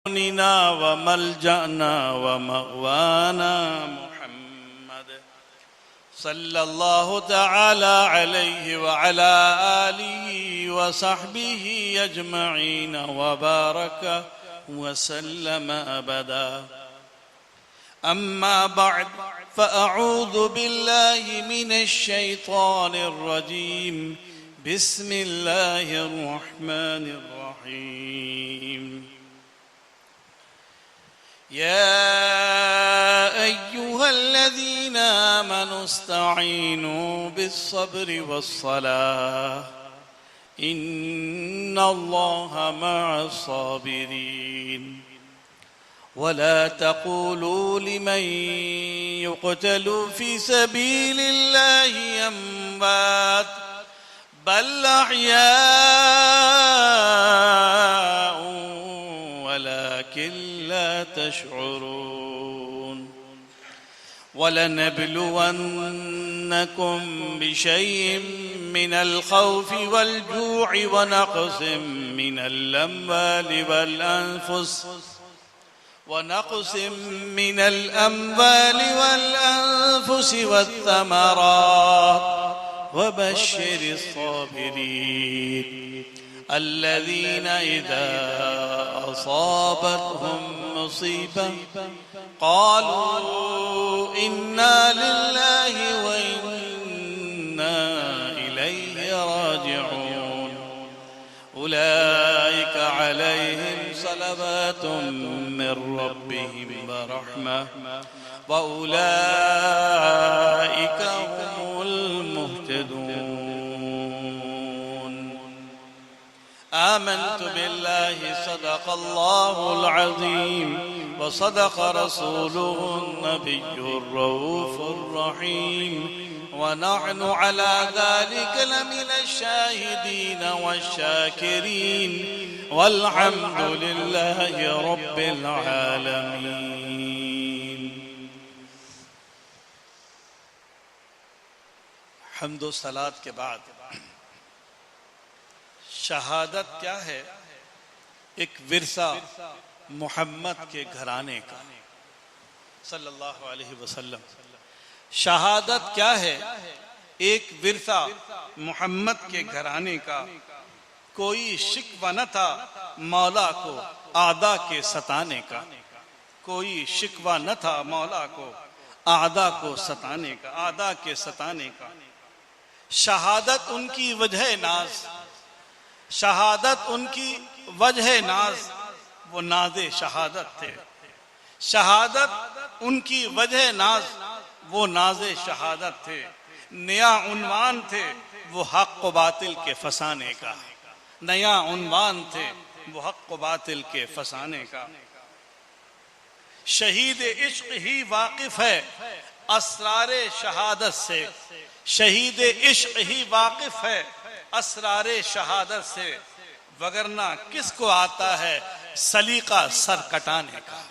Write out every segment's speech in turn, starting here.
वमलजाना वमग़वाना मुहम्मद सल्लल्लाहु तआला अलैहि व अला आलिहि व सहबिहि अजमईन व बारक व सल्लम अबदा। अम्मा बअद फ़अऊज़ु बिल्लाहि मिनश शैतानिर रजीम। बिस्मिल्लाहिर रहमानिर रहीम। या अय्युहल्लज़ीना आमनू इस्तईनू बिस्सब्रि वस्सलाह इन्नल्लाहा मअस्साबिरीन। वला तक़ूलू लिमन युक़तलू फ़ी सबीलिल्लाहि अम्वात बल अहयाउ वलाकिन ला तशऊरून। वलनबलुवन्नकुम बिशैइन मिनल खौफि वल जू'i व नक़सिम मिनल अम्वालि वल अनफुसि वत्थमरात वबश्शिरिस साबिरीन अल्लज़ीना इज़ा असाबतहुम मुसीबह क़ालू इन्ना लिल्लाहि व इन्ना इलैहि राजिऊन। उलाइका अलैहिम सलवातुम मिर रब्बिहिम व रहमह व उलाइका हुमुल मुहतदून। आमनतु बिल्लाहि सदक़ल्लाहुल अज़ीम व सदक़ रसूलुहुन नबिय्युर रऊफ़ुर रहीम व नहनु अला ज़ालिका लमिनश शाहिदीन वश्शाकिरीन वल्हम्दुलिल्लाहि रब्बिल आलमीन। हम्द व सलात के बाद शहादत क्या है? एक विरसा मोहम्मद के घराने का सल्लल्लाहु अलैहि वसल्लम। शहादत क्या है? एक विरसा मोहम्मद के घराने का। कोई शिकवा न था मौला को आदा के सताने का। कोई शिकवा न था मौला को आदा को सताने का, आदा के सताने का। शहादत उनकी वजह नाज, शहादत उनकी वजह नाज, वो नाज़े शहादत थे। शहादत उनकी वजह नाज, वो नाज़े शहादत थे। नया उन्वान थे वो हक़ व बातिल के फसाने का। नया उन्वान थे वो हक़ व बातिल के फसाने का। शहीद इश्क ही वाकिफ है असरारे शहादत से। शहीद इश्क ही वाकिफ है असरारे शहादत से। वगरना किसको आता है सलीका सर कटाने का।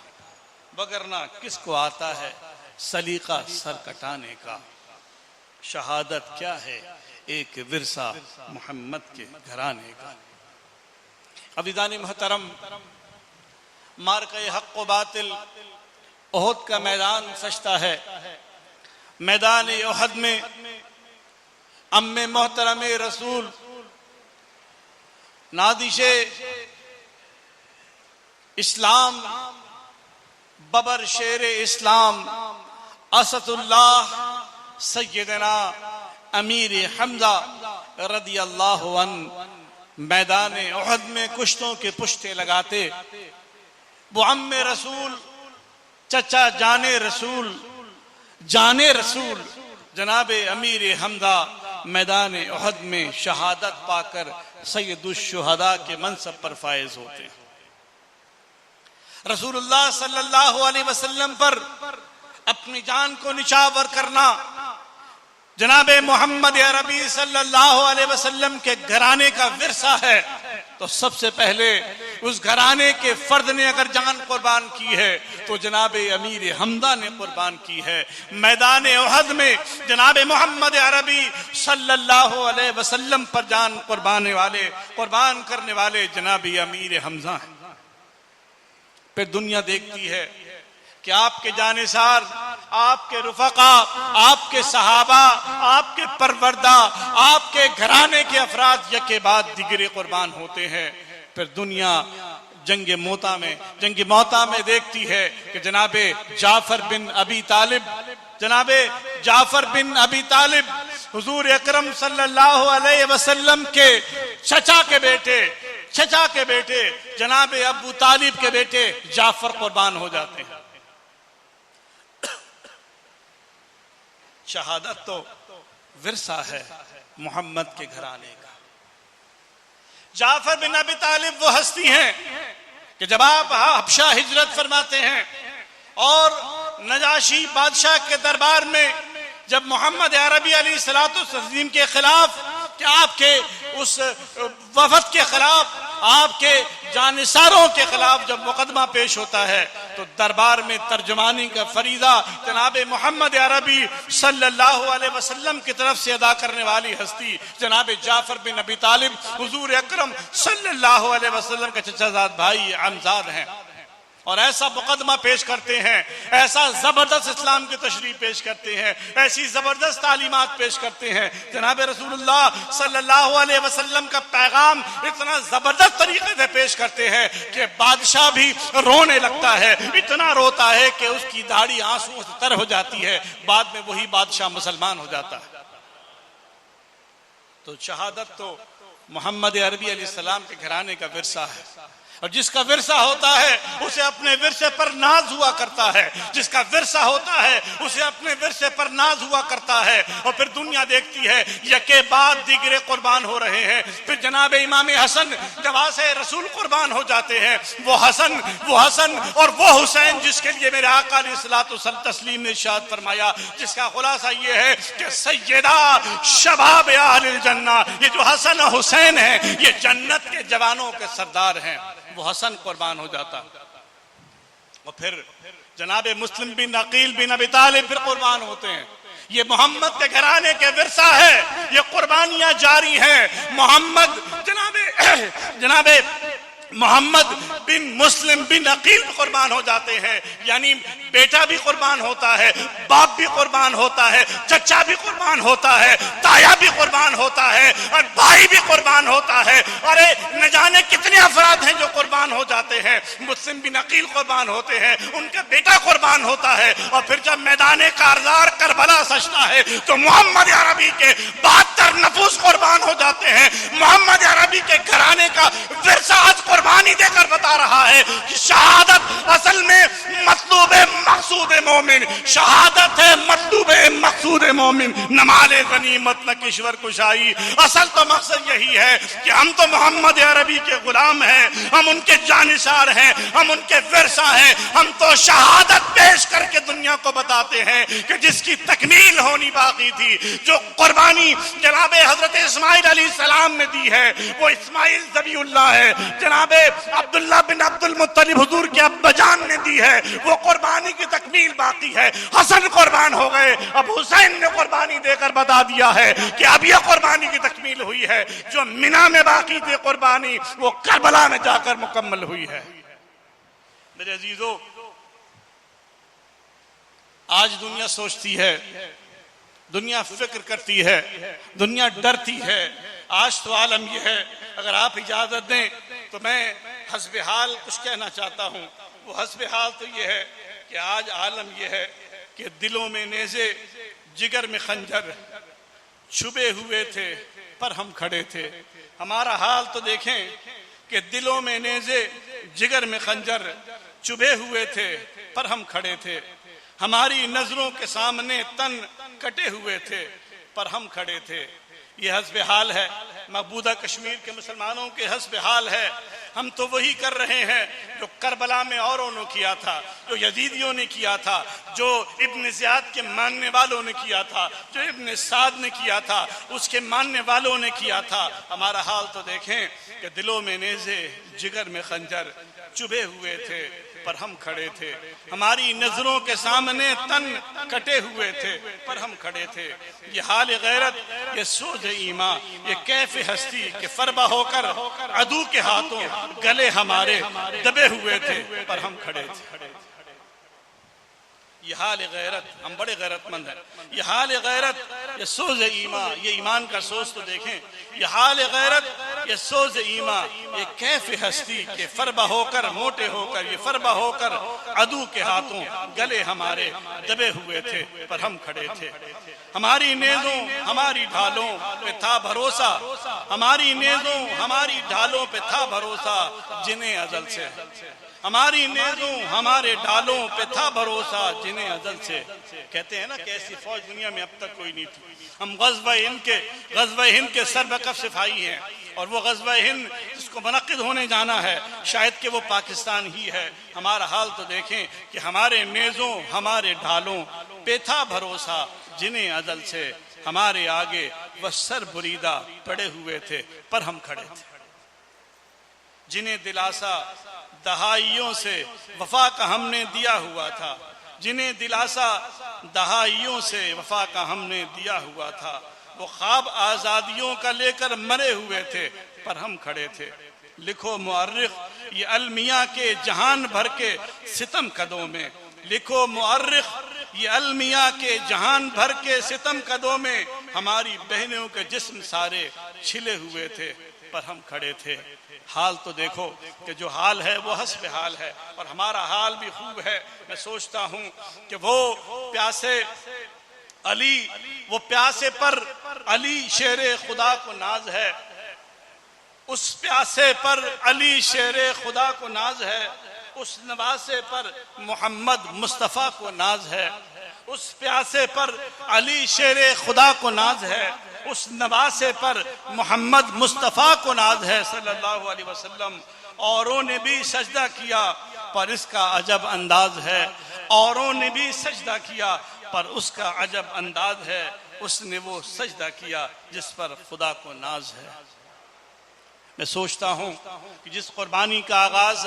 वगरना किसको आता है सलीका सर कटाने का। शहादत क्या है? एक विरसा मोहम्मद के घराने का। अज़ीज़ान मोहतरम, मार्के हक़ व बातिल ओहद का मैदान सजता है। मैदान ओहद में अम्मे मोहतरम रसूल नादिशे इस्लाम बबर शेर इस्लाम असदुल्लाह सैयदना अमीर हमजा रदी अल्लाह अन्हु मैदान ओहद में कुश्तों के पुश्ते लगाते। वो अम्मे रसूल, चचा जाने रसूल जनाबे अमीर हमजा मैदान ओहद में शहादत पाकर सैयदुश्शुहदा के मनसब पर फायज होते हैं। रसूलुल्लाह सल्लल्लाहु अलैहि वसल्लम पर अपनी जान को निछावर करना जनाबे मोहम्मद अरबी सल्लल्लाहु अलैहि वसल्लम के घराने का विरसा है। तो सबसे पहले उस घराने के फर्द ने अगर जान कुर्बान की है तो जनाबे अमीर हमदा ने कुर्बान की है। मैदान ओहद में जनाबे मोहम्मद अरबी सल्लल्लाहु अलैहि वसल्लम पर जान कुर्बान करने वाले जनाबे अमीर हमजा हैं। फिर दुनिया देखती है कि आपके जानिसार, आपके रुफका, आपके सहाबा, आपके परवरदा, आपके घराने के अफराद यके बाद दिगरे कुर्बान होते हैं। फिर दुनिया जंग मौता में देखती है कि जनाबे जाफर बिन अबी तालिब हुजूर अकरम सल्लल्लाहु अलैहि वसल्लम के चचा के बेटे जनाबे अबू तालिब के बेटे जाफर कुर्बान हो जाते हैं। शहादत तो विरसा है मोहम्मद के घराने का। जाफर बिन अबी तालिब वो हस्ती हैं कि जब आप हबशा हिजरत फरमाते हैं और नजाशी बादशाह के दरबार में जब मोहम्मद अरबी अलैहिस्सलातु तस्लीम के खिलाफ, कि आपके उस वफद के खिलाफ, आपके जानिसारों के खिलाफ जब मुकदमा पेश होता है तो दरबार में तर्जुमानी का फरीदा जनाबे मोहम्मद अरबी सल्लल्लाहु अलैहि वसल्लम की तरफ से अदा करने वाली हस्ती जनाबे जाफर बिन अबी तालिब हुजूर अकरम सल्लल्लाहु अलैहि वसल्लम के चचाजाद भाई अमजाद हैं। और ऐसा मुकदमा पेश करते हैं, ऐसा जबरदस्त इस्लाम की तशरीह पेश करते हैं, ऐसी जबरदस्त तालीमात पेश करते हैं। जनाब रसूलुल्लाह सल्लल्लाहु अलैहि वसल्लम का पैगाम इतना जबरदस्त तरीके से पेश करते हैं कि बादशाह भी रोने लगता है, इतना रोता है कि उसकी दाढ़ी आंसुओं से तर हो जाती है। बाद में वही बादशाह मुसलमान हो जाता है। तो शहादत तो मोहम्मद अरबी अलैहिस्सलाम के घराने का विरसा है, और जिसका विरसा होता है उसे अपने विरसे पर नाज हुआ करता है, जिसका विरसा होता है उसे अपने विरसे पर नाज हुआ करता है। और फिर दुनिया देखती है यके बाद दिगरे कुर्बान हो रहे हैं। फिर जनाब इमाम हसन जवासे रसूल कुर्बान हो जाते हैं। वो हसन और वो हुसैन जिसके लिए मेरे आका अलैहिस्सलातु तस्लीम ने इरशाद फरमाया, जिसका खुलासा ये है कि सैयदा शबाब अहलिल जन्ना, ये जो हसन और हुसैन है ये जन्नत के जवानों के सरदार हैं। वो हसन कुर्बान हो जाता। और फिर जनाबे मुस्लिम बिन अकील बिन अबी तालिब फिर कुर्बान होते हैं। ये मोहम्मद के घराने के विरसा है, ये कुर्बानियां जारी हैं। जनाबे मोहम्मद बिन मुस्लिम बिन अकील कुर्बान हो जाते हैं, यानी बेटा भी कुर्बान होता है, बाप भी कुर्बान होता है, चचा भी कुर्बान होता है, ताया भी कुर्बान होता है, और भाई भी कुर्बान होता है। अरे न जाने कितने अफराद हैं जो कुर्बान हो जाते हैं। मुस्लिम बिन अकील कुर्बान होते हैं, उनका बेटा कुर्बान होता है। और फिर जब मैदान कारजार करबला सजता है तो मोहम्मद अरबी के 72 नफूस कुर्बान हो जाते हैं। मोहम्मद अरबी के घराने का विरसा आज कुर्बानी देकर बता रहा है कि शहादत असल में मतलूब मकसूद मोमिन, शहादत है मतलूब मकसूद मोमिन, नमाले गनीमत न किश्वर कुशाई। असल तो मकसद यही है कि हम तो मोहम्मद अरबी के गुलाम हैं, हम उनके जानिसार हैं, हम उनके विरसा हैं। हम तो शहादत पेश करके दुनिया को बताते हैं कि जिसकी तकमील होनी बाकी थी, जो कुर्बानी जनाबे हजरत इस्माइल अलैहिस्सलाम ने दी है, वो इस्माइल ज़बीहुल्लाह है। जनाबे अब्दुल्लाह बिन अब्दुल मुत्तलिब हुजूर के अब्बाजान ने दी है, वो कुर्बानी की तकमील बाकी है। हसन कुर्बान हो गए, अब हुसैन ने कुर्बानी देकर बता दिया है कि अब यह कुर्बानी की तकमील हुई है। जो मिना में बाकी थी कुर्बानी, वो करबला में जाकर मुकम्मल हुई है। मेरे अजीजों, आज दुनिया सोचती है, दुनिया फिक्र करती है, दुनिया डरती है। आज तो आलम यह है, अगर आप इजाजत दें तो मैं हस्बे हाल कुछ कहना चाहता हूं। वो हस्बे हाल तो यह है कि आज आलम यह है कि दिलों में नेज़े जिगर में खंजर छुपे हुए थे पर हम खड़े थे। हमारा हाल तो देखें कि दिलों में नेज़े जिगर में खंजर चुभे हुए थे पर हम खड़े थे। हमारी नजरों के सामने तन कटे हुए थे पर हम खड़े थे। ये हस्बे हाल है मकबूदा कश्मीर के मुसलमानों के हस्बे हाल है। हम तो वही कर रहे हैं जो करबला में औरों ने किया था, जो यजीदियों ने किया था, जो इब्न ज़ियाद के मानने वालों ने किया था, जो इब्न साद ने किया था, उसके मानने वालों ने किया था। हमारा हाल तो देखें कि दिलों में नेज़े जिगर में खंजर चुभे हुए थे पर हम खड़े थे। हमारी नजरों के सामने तन कटे हुए थे पर हम खड़े थे। ये हाल गैरत, ये सोज ईमा, ये कैफ हस्ती के फरबा होकर अदू के हाथों गले हमारे दबे हुए थे पर हम खड़े थे। ये हाल गैरत, हम बड़े गैरतमंद हैं। ये हाल गैरत, ये सोज ईमा, ये ईमान का सोज तो देखें। ये हाल गैरत, ये सोज ईमा, ये कैफ हस्ती के फरबा होकर मोटे होकर, ये फरबा होकर अदू के हाथों गले हमारे दबे हुए थे पर हम खड़े थे। हमारी नेज़ों हमारी ढालों पे था भरोसा, हमारी नेज़ों हमारी ढालों पे था भरोसा जिन्हें अज़ल से, हमारी नेज़ों हमारे ढालों पे था भरोसा जिन्हें अज़ल से। कहते हैं ना कि ऐसी फौज दुनिया में अब तक कोई नहीं थी। हम ग़ज़वा हिंद के सरबकफ सिपाही हैं और वो ग़ज़वा हिंद जिसको मुनक़्क़िद होने जाना है शायद कि वो पाकिस्तान ही है। हमारा हाल तो देखें कि हमारे नेज़ों हमारे ढालों पे था भरोसा जिन्हें अज़ल से, हमारे आगे वह सर बुरीदा पड़े हुए थे पर हम खड़े थे। जिन्हें दिलासा दहाइयों से वफा का हमने दिया हुआ था, जिन्हें दिलासा दहाइयों से वफा का हमने दिया हुआ था, वो ख्वाब आज़ादियों का लेकर मरे हुए थे पर हम खड़े थे। लिखो मुअर्रिख ये अलमिया के जहान भर के सितम कदों में, लिखो मुअर्रिख ये अलमिया के जहान भर के सितम कदों में, हमारी बहनों के जिस्म सारे छिले हुए थे पर हम खड़े थे। हाल तो देखो कि जो हाल है वो हस्ब हाल है और हमारा हाल भी खूब है। मैं सोचता हूँ कि वो प्यासे अली, वो प्यासे पर अली शेरे खुदा को नाज है, उस प्यासे पर अली शेरे खुदा को नाज है, उस नवासे पर मोहम्मद मुस्तफ़ा को नाज है, उस प्यासे पर अली शेरे खुदा को नाज है, उस नवासे पर मोहम्मद मुस्तफ़ा को नाज है सल्लल्लाहु अलैहि वसल्लम। औरों ने भी सजदा किया पर इसका अजब अंदाज है, औरों ने भी सजदा किया पर उसका अजब अंदाज है, उसने वो सजदा किया जिस पर खुदा को नाज है। मैं सोचता हूँ कि जिस कुर्बानी का आगाज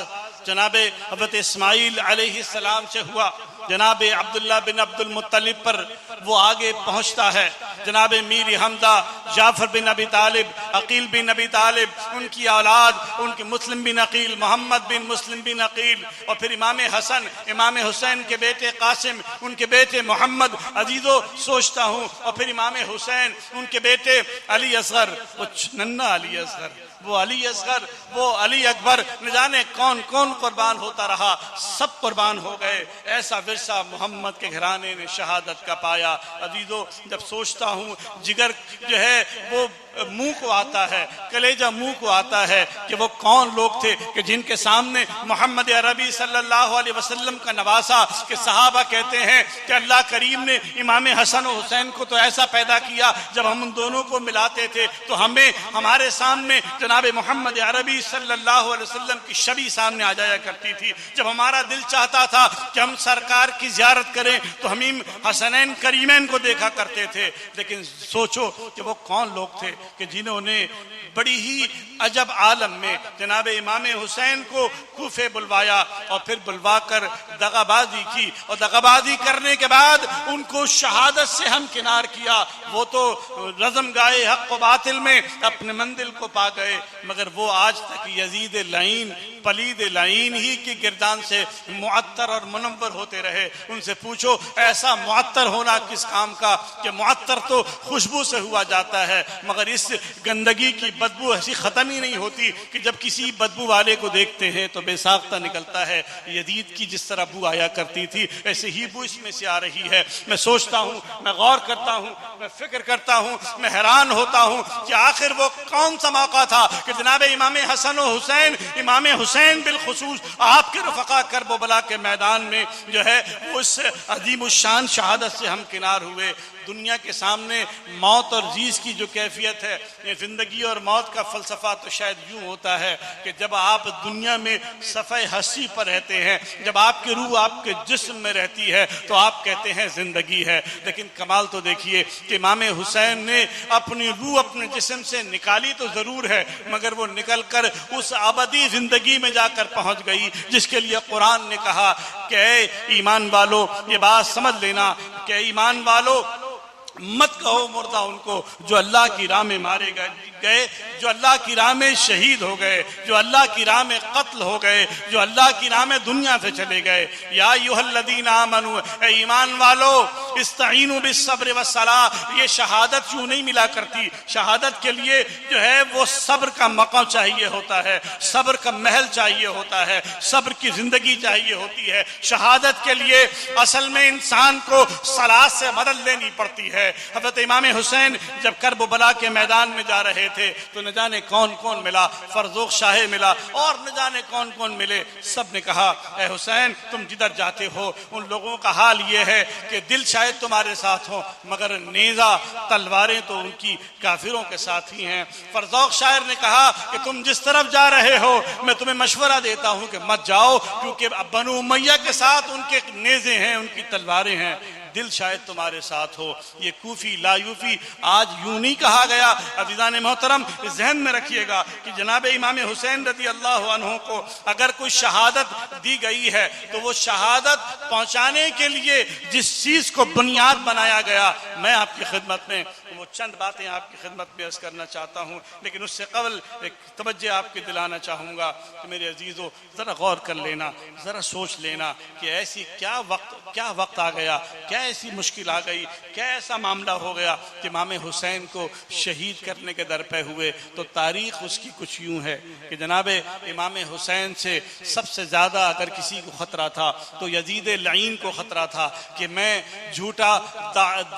जनाबे हज़रत इस्माइल अलैहिस्सलाम से हुआ, जनाबे अब्दुल्ला बिन अब्दुल मुत्तलिब पर वो आगे पहुँचता है, जनाबे मीर हमजा, जाफर बिन अबी तालिब, अकील बिन अबी तालिब, उनकी औलाद, उनके मुस्लिम बिन अकील, मोहम्मद बिन मुस्लिम बिन अकील, और फिर इमाम हसन, इमाम हुसैन के बेटे कासिम, उनके बेटे मोहम्मद अजीज़ो सोचता हूँ, और फिर इमाम हुसैन, उनके बेटे अली असगर, वो नन्ना अली असगर, वो अली असगर, वो अली अकबर, न जाने कौन कौन कुर्बान होता रहा, सब कुर्बान हो गए। ऐसा विरसा मोहम्मद के घराने ने शहादत का पाया। अजीजों, जब सोचता हूँ जिगर जो है वो मुंह को आता है, कलेजा मुंह को आता है कि वो कौन लोग थे कि जिनके सामने मोहम्मद अरबी सल्लल्लाहु अलैहि वसल्लम का नवासा के सहाबा कहते हैं कि अल्लाह करीम ने इमाम हसन और हुसैन को तो ऐसा पैदा किया, जब हम उन दोनों को मिलाते थे तो हमें हमारे सामने जनाब मोहम्मद अरबी सल्लल्लाहु अलैहि वसल्लम की छवि सामने आ जाया करती थी। जब हमारा दिल चाहता था कि हम सरकार की ज़ियारत करें तो हम हसनैन करीमैन को देखा करते थे। लेकिन सोचो कि वो कौन लोग थे कि जिन्होंने बड़ी ही अजब आलम में जनाब इमाम हुसैन को कूफे बुलवाया और फिर बुलवा कर दगाबाजी की, और दगाबाजी करने के बाद उनको शहादत से हम किनार किया। वो तो रज़म गाए हक़ व बातिल में अपने मंजिल को पा गए, मगर वो आज तक यजीद लाइन, पलीद लाइन ही की गिरदान से मुअत्तर और मुनव्वर होते रहे। उनसे पूछो ऐसा मुअत्तर होना किस काम का, कि मुअत्तर तो खुशबू से हुआ जाता है, मगर इस गंदगी की बदबू ऐसी खत्म ही नहीं होती कि जब किसी बदबू वाले को देखते हैं तो बेसाख्ता निकलता है। यजीद की जिस तरह बू आया करती थी ऐसे ही बू इसमें से आ रही है। मैं सोचता हूँ, मैं गौर करता हूँ, मैं फिक्र करता हूँ, मैं हैरान होता हूँ कि आखिर वो कौन सा मौका था कि जनाब इमाम हसन और हुसैन, इमाम हुसैन बिलखुसूस आपके रफ़क़ा करबला के मैदान में जो है उस अजीम शान शहादत से हम किनार हुए। दुनिया के सामने मौत और जीज की जो कैफियत है, ये जिंदगी और मौत का फलसफा तो शायद यूं होता है कि जब आप दुनिया में सफ़े हस्ती पर रहते हैं, जब आपकी रूह आपके जिस्म में रहती है तो आप कहते हैं जिंदगी है। लेकिन कमाल तो देखिए कि इमाम हुसैन ने अपनी रूह अपने जिस्म से निकाली तो जरूर है, मगर वो निकलकर उस अबदी जिंदगी में जाकर पहुंच गई जिसके लिए कुरान ने कहा कि ईमान वालों ये बात समझ लेना कि ईमान वालों मत कहो मुर्दा उनको जो अल्लाह की राह में मारे गए, जो अल्लाह की राह में शहीद हो गए, जो अल्लाह की राह में कत्ल हो गए, जो अल्लाह की राह में दुनिया से चले गए। या अय्युहल्लज़ीना आमनू, ए ईमान वालों, इस्तईनु बिस्सब्र वस्सलाह, ये शहादत यूं नहीं मिला करती। शहादत के लिए जो है वो सब्र का मकाम चाहिए होता है, सब्र का महल चाहिए होता है, सब्र की जिंदगी चाहिए होती है। शहादत के लिए असल में इंसान को सलाह से मदद लेनी पड़ती है। हज़रत इमाम हुसैन जब करबला के मैदान में जा रहे थे तो न जाने कौन कौन मिला, फरजोक शाह मिला और न जाने कौन कौन मिले। सब ने कहा ए हुसैन तुम जिधर जाते हो उन लोगों का हाल ये है कि दिल शायद तुम्हारे साथ हो मगर नेजा तलवारें तो उनकी काफिरों के साथ ही हैं। फरजोक शायर ने कहा कि तुम जिस तरफ जा रहे हो मैं तुम्हें मशवरा देता हूं कि मत जाओ, क्योंकि बनु उमैया के साथ उनके नेज़े हैं, उनकी तलवारें हैं। दिल शायद तुम्हारे साथ हो। ये कूफी लायूफी आज यूं नहीं कहा गया। अज़ीज़ान मोहतरम जहन में रखिएगा कि जनाब इमाम हुसैन रज़ी अल्लाह अन्हु को अगर कोई शहादत दी गई है तो वो शहादत पहुंचाने के लिए जिस चीज को बुनियाद बनाया गया, मैं आपकी खिदमत में वो चंद बातें आपकी खिदमत में अर्ज करना चाहता हूँ। लेकिन उससे कबल एक तवज्जो आपके दिलाना चाहूँगा कि मेरे अजीज़ों ज़रा गौर कर लेना, ज़रा सोच लेना कि ऐसी क्या वक्त आ गया, क्या ऐसी मुश्किल आ गई, क्या ऐसा मामला हो गया कि इमाम हुसैन को शहीद करने के दर पे हुए। तो तारीख उसकी कुछ यूं है कि जनाब इमाम हुसैन से सबसे ज़्यादा अगर किसी को ख़तरा था तो यजीद लईन को ख़तरा था कि मैं झूठा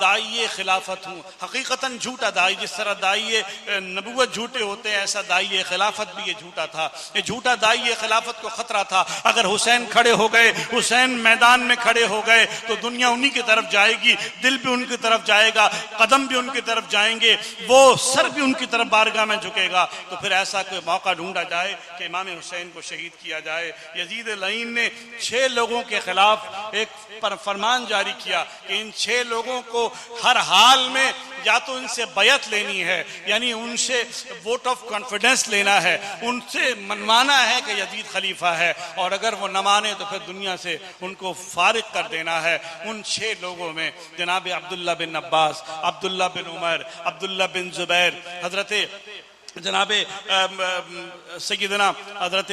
दाई खिलाफत हूँ। हकीकतन झूठा दाई, जिस तरह दाई नबूवत झूठे होते हैं ऐसा दाई खिलाफत भी ये झूठा था। ये झूठा दाई खिलाफत को ख़तरा था। अगर हुसैन खड़े हो गए, हुसैन मैदान में खड़े हो गए तो दुनिया उन्हीं की तरफ जाएगी, दिल भी उनकी तरफ जाएगा, कदम भी उनकी तरफ जाएंगे, वो सर भी उनकी तरफ बारगाह में झुकेगा। तो फिर ऐसा कोई मौका ढूंढा जाए कि इमाम हुसैन को शहीद किया जाए। यजीद लईन ने 6 लोगों के खिलाफ एक फरमान जारी किया कि इन 6 लोगों को हर हाल में या तो इनसे बैयत लेनी है, यानी उनसे वोट ऑफ कॉन्फिडेंस लेना है, उनसे मनवाना है कि यजीद खलीफा है, और अगर वो न माने तो फिर दुनिया से उनको फारिग कर देना है। उन 6 लोगों में जनाब अब्दुल्ला बिन अब्बास, अब्दुल्ला बिन उमर, अब्दुल्ला बिन जुबैर, हजरत जनाब सैयदना हजरत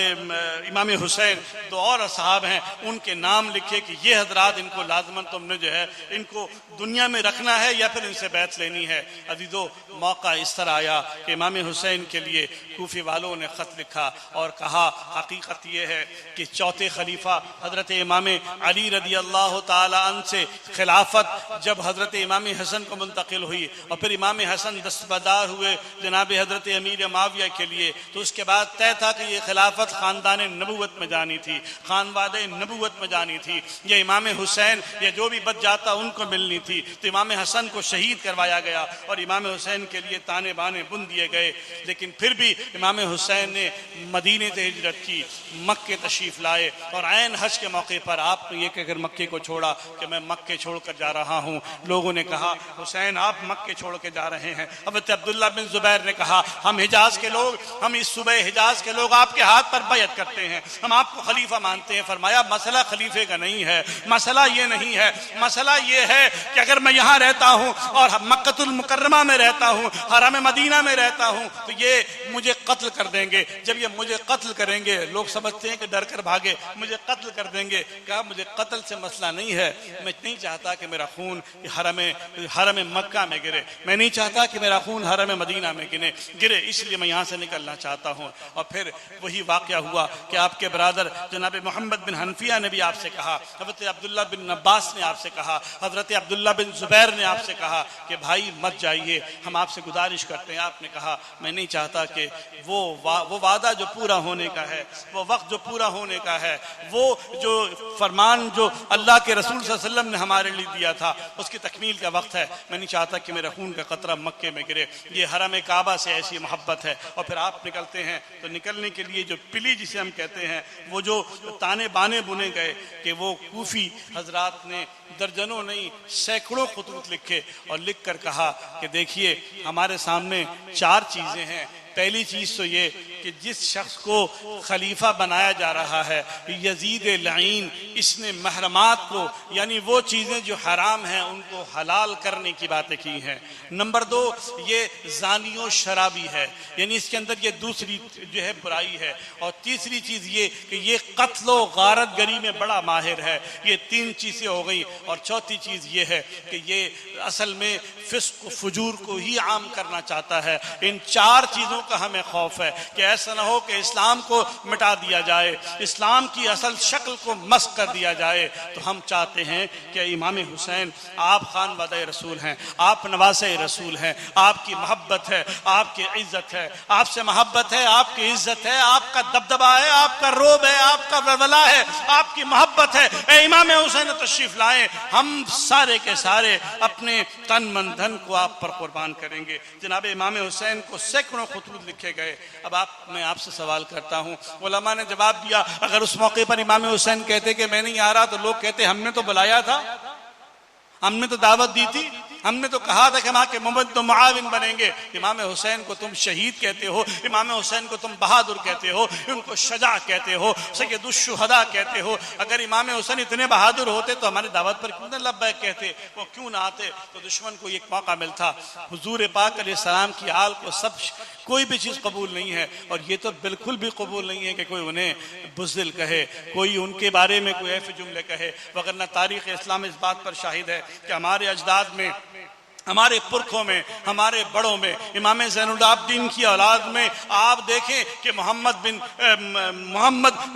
इमाम हुसैन, 2 और साहब हैं, उनके नाम लिखे कि ये हजरात इनको लाजमन तुमने जो है इनको दुनिया में रखना है या फिर इनसे बैत लेनी है। अजीजों, मौका इस तरह आया कि इमाम हुसैन के लिए कूफी वालों ने ख़त लिखा और कहा हकीकत ये है कि चौथे खलीफा हजरत इमाम अली रदी अल्लाह ताला अन्हु से खिलाफत जब हजरत इमाम हसन को मुंतकिल हुई और फिर इमाम हसन दस्तबरदार हुए जनाब हजरत अमीर माविया के लिए, तो उसके बाद तय था कि ये खिलाफत खानदान नबूवत में जानी थी, खानवादे नबूवत में जानी थी। ये इमाम हुसैन ये जो भी बच जाता उनको मिलनी थी। तो इमाम हसन को शहीद करवाया गया और इमाम हुसैन के लिए ताने बाने बुन दिए गए। लेकिन फिर भी इमाम हुसैन ने मदीने से हिजरत की, मक्के तशरीफ लाए और ऐन हज के मौके पर आपने ये कहकर मक्के को छोड़ा कि मैं मक्के छोड़कर जा रहा हूँ। लोगों ने कहा हुसैन आप मक्के छोड़ के जा रहे हैं। हज़रत अब्दुल्ला बिन जुबैर ने कहा हम हिजाज के लोग, हम इस सुबह हिजाज के लोग आपके हाथ पर बैयत करते हैं, हम आपको खलीफा मानते हैं। फरमाया मसला खलीफे का नहीं है, मसला ये नहीं है, मसला ये है कि अगर मैं यहाँ रहता हूँ और मक्कतुल मुकर्रमा में रहता हूँ, हरम मदीना में रहता हूँ, तो ये मुझे कत्ल कर देंगे। जब ये मुझे कत्ल करेंगे, लोग समझते हैं कि डर कर भागे, मुझे कत्ल कर देंगे। कहा मुझे कत्ल से मसला नहीं है, मैं नहीं चाहता कि मेरा खून हरम मक्का में गिरे, मैं नहीं चाहता कि मेरा खून हरम मदीना में गिरे, इसलिए मैं यहाँ से निकलना चाहता हूँ। और फिर वही वाक़या हुआ कि आपके बरादर जनाब मोहम्मद बिन हनफिया ने भी आपसे कहा, हज़रत अब्दुल्ला बिन अब्बास ने आपसे कहा, हज़रत अब्दुल्ला बिन ज़ुबैर ने आपसे कहा कि भाई मत जाइए, हम आपसे गुजारिश करते हैं। आपने कहा मैं नहीं चाहता कि वो वादा जो पूरा होने का है, वो वक्त जो पूरा होने का है, वो जो फरमान जो अल्लाह के रसूल सल्लल्लाहु अलैहि वसल्लम ने हमारे लिए दिया था, उसकी तकमील का वक्त है। मैं नहीं चाहता कि मेरा खून का कतरा मक्के में गिरे। ये हरम काबा से ऐसी मोहब्बत है। और फिर आप निकलते हैं तो निकलने के लिए जो पिली जिसे हम कहते हैं, वो जो ताने बाने बुने गए कि वो कूफी हजरात ने दर्जनों नहीं सैकड़ों खुतूत लिखे और लिख कर कहा कि देखिए हमारे सामने चार चीज़ें हैं। पहली चीज़ तो ये कि जिस शख्स को खलीफा बनाया जा रहा है यजीद लईन, इसने महरमात को यानी वो चीज़ें जो हराम हैं उनको हलाल करने की बातें की हैं। नंबर दो, ये जानियों शराबी है, यानी इसके अंदर ये दूसरी जो है बुराई है। और तीसरी चीज़ ये कि ये कत्ल व गारत गरी में बड़ा माहिर है। ये तीन चीज़ें हो गई। और चौथी चीज़ ये है कि ये असल में फिस्क फुजूर को ही आम करना चाहता है। इन चार चीज़ों का हमें खौफ है कि ऐसा ना हो कि इस्लाम को मिटा दिया जाए, इस्लाम की असल शक्ल को मस्क कर दिया जाए। तो हम चाहते हैं कि इमाम हुसैन, आप खान वादे रसूल हैं, आप नवासे रसूल हैं, आपकी मोहब्बत है, आपकी इज्जत है, आपसे मोहब्बत है, आपकी इज्जत है, आपका दबदबा है, आपका रोब है, आपका वलवला है, आपकी मोहब्बत है। ए इमाम हुसैन तशरीफ लाएं, हम सारे के सारे अपने तन मन धन को आप पर कुर्बान करेंगे। जनाब इमाम हुसैन को सैकड़ों खुतूत लिखे गए। अब मैं आपसे सवाल करता हूँ, उलमा ने जवाब दिया, अगर उस मौके पर इमाम हुसैन कहते कि मैं नहीं आ रहा, तो लोग कहते हमने तो बुलाया था, हमने तो दावत दी थी, हमने तो कहा था कि हम आके मुमद्द मुआविन बनेंगे। इमाम हुसैन को तुम शहीद कहते हो, इमाम हुसैन को तुम बहादुर कहते हो, उनको शजा कहते हो, सैयदुश्शुहदा कहते हो। अगर इमाम हुसैन इतने बहादुर होते तो हमारी दावत पर क्यों न लब्बैक कहते, वो क्यों ना आते? तो दुश्मन को एक मौका मिलता। हुजूर पाक अलैहिस्सलाम की आल को सब कोई भी चीज़ कबूल नहीं है। और ये तो बिल्कुल भी कबूल नहीं है कि कोई उन्हें बुज़दिल कहे, कोई उनके बारे में कोई ऐसे जुमले कहे, वगरना तारीख़ इस्लाम इस बात पर शाहिद है कि हमारे अजदाद में, हमारे पुरखों में, हमारे बड़ों में, इमाम ज़ैनुल-आबिदीन की औलाद में आप देखें कि मोहम्मद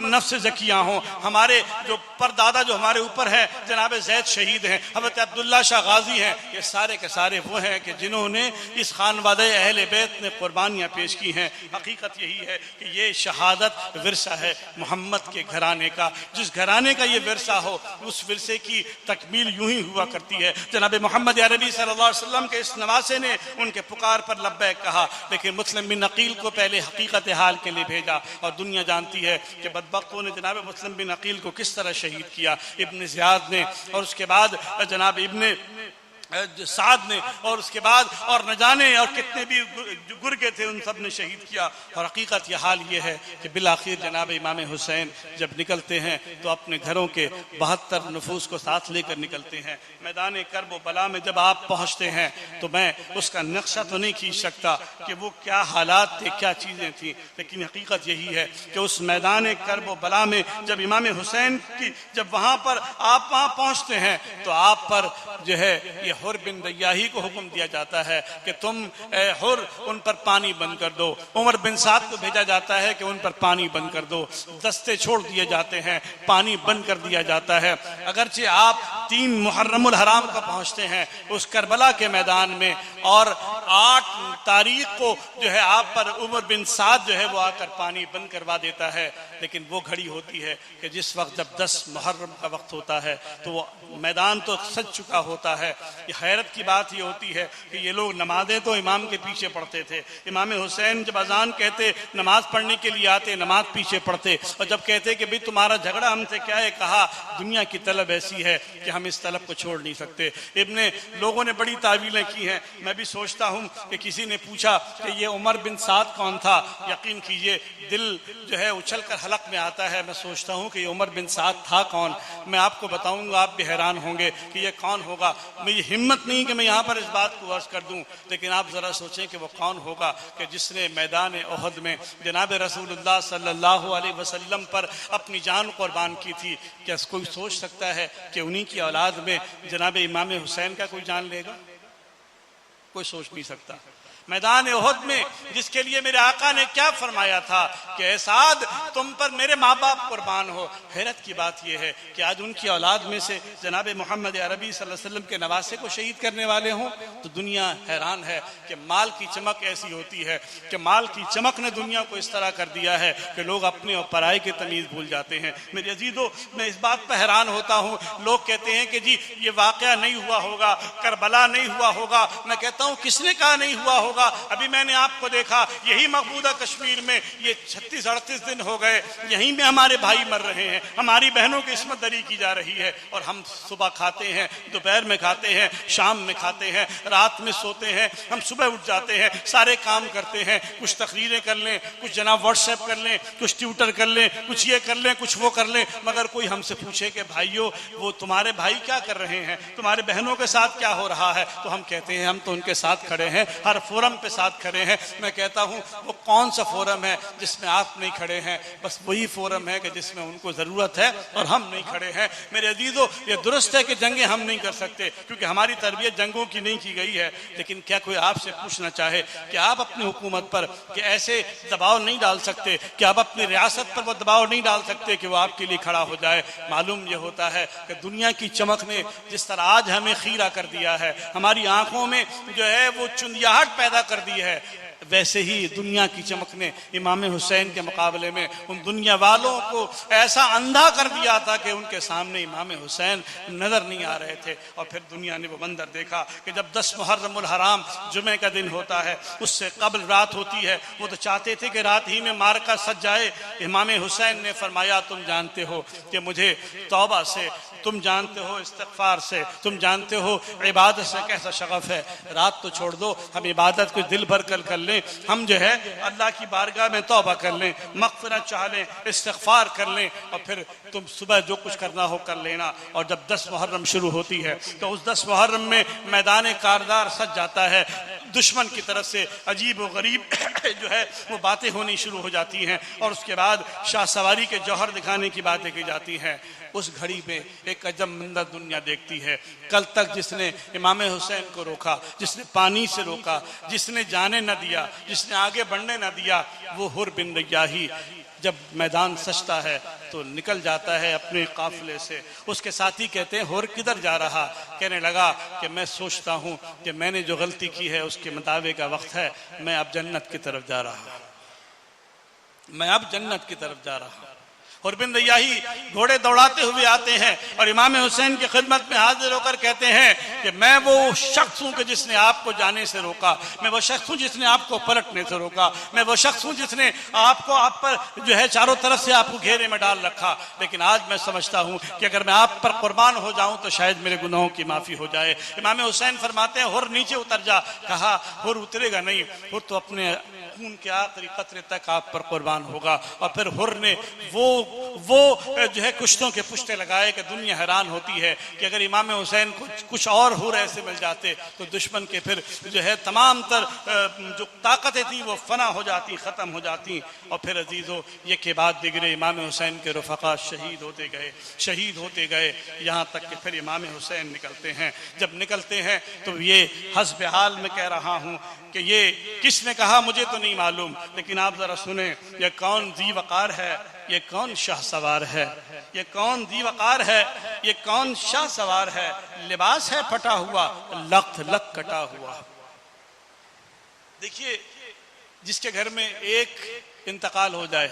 नफ्स ज़किया हों, हमारे जो परदादा जो हमारे ऊपर है जनाब ज़ैद शहीद हैं, हज़रत अब्दुल्ला शाह गाजी हैं, ये सारे के सारे वो हैं कि जिन्होंने इस खानवादे अहले बैत ने कुर्बानियाँ पेश की हैं। हकीकत यही है कि ये शहादत विरसा है मोहम्मद के घराने का। जिस घराने का ये विरसा हो, उस विरसे की तकमील यूं ही हुआ करती है। जनाब मोहम्मद अरबी सल्लल्लाहु अलैहि वसल्लम के इस नवासे ने उनके पुकार पर लब्बैक कहा, लेकिन मुस्लिम बिन अकील को पहले हकीकत हाल के लिए भेजा। और दुनिया जानती है कि बदबख्तों ने जनाब मुस्लिम बिन अकील को किस तरह शहीद किया, इब्न ज़ियाद ने, और उसके बाद जनाब इब्न साद ने, और उसके बाद और न जाने और कितने भी गुर्गे थे उन सब ने शहीद किया। और हकीकत यह हाल ये है कि बिल आखिर जनाब इमाम हुसैन जब निकलते हैं तो अपने घरों के 72 नफूस को साथ लेकर निकलते हैं। मैदान करब व बला में जब आप पहुँचते हैं तो मैं उसका नक्शा तो नहीं खींच सकता कि वो क्या हालात थे, क्या चीज़ें थी, लेकिन हकीकत यही है कि उस मैदान करब व बला में जब इमाम हुसैन की जब वहाँ पर आप वहाँ पहुँचते हैं तो आप पर जो है ये हुर बिन रैयाही को हुक्म दिया जाता है कि तुम हुर उन पर पानी बंद कर दो। उमर बिन साद को भेजा जाता है कि उन पर पानी बंद कर दो। दस्ते छोड़ दिए जाते हैं, पानी बंद कर दिया जाता है। अगरचे आप 3 मुहर्रमुल हराम को पहुंचते हैं उस करबला के मैदान में, और 8 तारीख को जो है आप पर उमर बिन साद जो है वो आकर पानी बंद करवा देता है। लेकिन वो घड़ी होती है कि जिस वक्त जब 10 मुहर्रम का वक्त होता है तो वो मैदान तो सज चुका होता है। ये हैरत की बात ये होती है कि ये लोग नमाजें तो इमाम के पीछे पढ़ते थे। इमाम हुसैन जब अजान कहते नमाज पढ़ने के लिए आते, नमाज पीछे पढ़ते, और जब कहते कि भाई तुम्हारा झगड़ा हमसे क्या है, कहा दुनिया की तलब ऐसी है कि हम इस तलब को छोड़ नहीं सकते। इब्ने लोगों ने बड़ी तावीलें की हैं। मैं भी सोचता हूँ कि किसी ने पूछा कि ये उमर बिन साद कौन था, यकीन कीजिए दिल जो है उछल कर हलक में आता है। मैं सोचता हूँ कि ये उमर बिन साद था कौन। मैं आपको बताऊँगा, आप भी हैरान होंगे कि ये कौन होगा। मेरी हिम्मत नहीं कि मैं यहाँ पर इस बात को अर्ज कर दूँ, लेकिन आप ज़रा सोचें कि वो कौन होगा कि जिसने मैदान ओहद में जनाब रसूलुल्लाह सल्लल्लाहु अलैहि वसल्लम पर अपनी जान कुर्बान की थी। क्या कोई सोच सकता है कि उन्हीं की औलाद में जनाब इमाम हुसैन का कोई जान लेगा? कोई सोच नहीं सकता। मैदान उहद में, जिसके लिए मेरे आका ने क्या फरमाया था कि ए साद तुम पर मेरे माँ बाप कुर्बान हो। हैरत की बात यह है कि आज उनकी औलाद में से जनाब मोहम्मद अरबी सल्लल्लाहु अलैहि वसल्लम के नवासे को शहीद करने वाले हों तो दुनिया हैरान है कि माल की चमक ऐसी होती है कि माल की चमक ने दुनिया को इस तरह कर दिया है कि लोग अपने और पराये की तमीज़ भूल जाते हैं। मेरे अजीजों, मैं इस बात पर हैरान होता हूँ, लोग कहते हैं कि जी ये वाक़या नहीं हुआ होगा, करबला नहीं हुआ होगा। मैं कहता हूँ किसने कहा नहीं हुआ होगा? अभी मैंने आपको देखा, यही मकबूदा कश्मीर में ये 36-38 दिन हो गए, यहीं में हमारे भाई मर रहे हैं, हमारी बहनों की इस्मत दरी की जा रही है, और हम सुबह खाते हैं, दोपहर में खाते हैं, शाम में खाते हैं, रात में सोते हैं, हम सुबह उठ जाते हैं, सारे काम करते हैं, कुछ तकरीरें कर लें, कुछ जनाब व्हाट्सएप कर लें, कुछ ट्विटर कर लें, कुछ ये कर लें, कुछ वो कर लें, मगर कोई हमसे पूछे कि भाइयों वो तुम्हारे भाई क्या कर रहे हैं, तुम्हारे बहनों के साथ क्या हो रहा है, तो हम कहते हैं हम तो उनके साथ खड़े हैं, हर फोरम पे साथ खड़े हैं। मैं कहता हूं वो कौन सा फोरम है जिसमें आप नहीं खड़े हैं? बस वही फोरम है कि जिसमें उनको जरूरत है और हम नहीं खड़े हैं। मेरे अजीजों, ये दुरुस्त है कि जंगें हम नहीं कर सकते क्योंकि हमारी तरबियत जंगों की नहीं की गई है, लेकिन क्या कोई आपसे पूछना चाहे कि आप अपनी हुकूमत पर कि ऐसे दबाव नहीं डाल सकते, कि आप अपनी रियासत पर वो दबाव नहीं डाल सकते कि वो आपके लिए खड़ा हो जाए? मालूम यह होता है कि दुनिया की चमक ने जिस तरह आज हमें खीरा कर दिया है, हमारी आंखों में जो है वो चुंदियाहट पैदा कर दी है, वैसे ही दुनिया की चमक ने इमाम हुसैन के मुकाबले में उन दुनिया वालों को ऐसा अंधा कर दिया था कि उनके सामने इमाम हुसैन नजर नहीं आ रहे थे। और फिर दुनिया ने वो मंजर देखा कि जब 10 मुहर्रमुल हराम जुमे का दिन होता है, उससे कबल रात होती है, वो तो चाहते थे कि रात ही में मारका सज जाए। इमाम हुसैन ने फरमाया तुम जानते हो कि मुझे तौबा से, तुम जानते हो इस्तिग़फ़ार से, तुम जानते हो इबादत से कैसा शगफ है, रात तो छोड़ दो, हम इबादत को दिल भर कर लें, हम जो है अल्लाह की बारगाह में तौबा कर लें, मग़फ़िरत चाह लें, इस्तिग़फ़ार कर लें, और फिर तुम सुबह जो कुछ करना हो कर लेना। और जब 10 मुहर्रम शुरू होती है तो उस 10 मुहर्रम में मैदान कारदार सज जाता है, दुश्मन की तरफ से अजीब व गरीब जो है वो बातें होनी शुरू हो जाती हैं, और उसके बाद शाह सवारी के जौहर दिखाने की बातें की जाती हैं। उस घड़ी में एक अजब मंजर दुनिया देखती है। कल तक जिसने इमाम हुसैन को रोका, जिसने पानी से रोका, जिसने जाने न दिया, जिसने आगे बढ़ने न दिया, वो हुर बिन रियाही जब मैदान सजता है तो निकल जाता है अपने काफिले से। उसके साथी कहते हैं हुर किधर जा रहा? कहने लगा कि मैं सोचता हूँ कि मैंने जो गलती की है उसके मुताबिक का वक्त है, मैं अब जन्नत की तरफ जा रहा हूँ, मैं अब जन्नत की तरफ जा रहा हूँ। और बिन रियाही घोड़े दौड़ाते हुए आते हैं और इमाम हुसैन की खिदमत में हाजिर होकर कहते हैं कि मैं वो शख्स हूँ कि जिसने आपको जाने से रोका, मैं वो शख्स हूँ जिसने आपको पलटने से रोका, मैं वो शख्स हूँ जिसने आपको आप पर जो है चारों तरफ से आपको घेरे में डाल रखा। लेकिन आज मैं समझता हूँ कि अगर मैं आप पर कुर्बान हो जाऊँ तो शायद मेरे गुनाहों की माफ़ी हो जाए। इमाम हुसैन फरमाते हैं हुर नीचे उतर जा। कहा हुर उतरेगा नहीं, हुर तो अपने खून के आखिरी कतरे तक आप पर कुर्बान होगा। और फिर हुर ने वो जो है कुश्तों के पुश्ते लगाए कि दुनिया हैरान होती है कि अगर इमाम हुसैन को कुछ और हुर ऐसे मिल जाते तो दुश्मन के फिर जो है तमाम तर जो ताकतें थी वो फना हो जाती, ख़त्म हो जाती। और फिर अजीज़ों ये के बाद दिगरे इमाम हुसैन के रफ़क़ा शहीद होते गए, यहाँ तक कि फिर इमाम हुसैन निकलते हैं। जब निकलते हैं तो ये हस्ब हाल में कह रहा हूँ कि ये किसने कहा मुझे तो नहीं मालूम, लेकिन आप जरा सुने, ये कौन ज़ी वक़ार है, ये कौन शाह सवार है, ये कौन ज़ी वक़ार है, ये कौन शाह सवार है, लिबास है फटा हुआ, लख्त लक कटा हुआ। देखिए जिसके घर में एक इंतकाल हो जाए,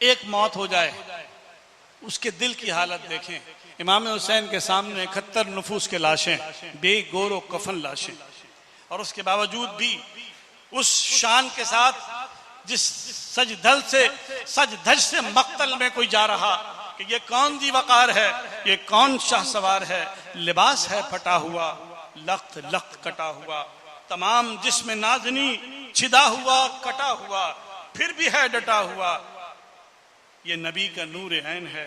एक मौत हो जाए, उसके दिल की हालत देखें। इमाम हुसैन के सामने 71 नफूस के लाशें, बेगोरो कफन लाशें, और उसके बावजूद भी उस शान के साथ जिस सज धज से मक्तल में कोई जा रहा कि ये कौन ज़ी वक़ार है, ये कौन शाह सवार है, लिबास है फटा हुआ, लख्त लख्त कटा हुआ, तमाम जिस्म नाज़नी छिदा हुआ कटा हुआ, फिर भी है डटा हुआ, ये नबी का नूर ऐन है,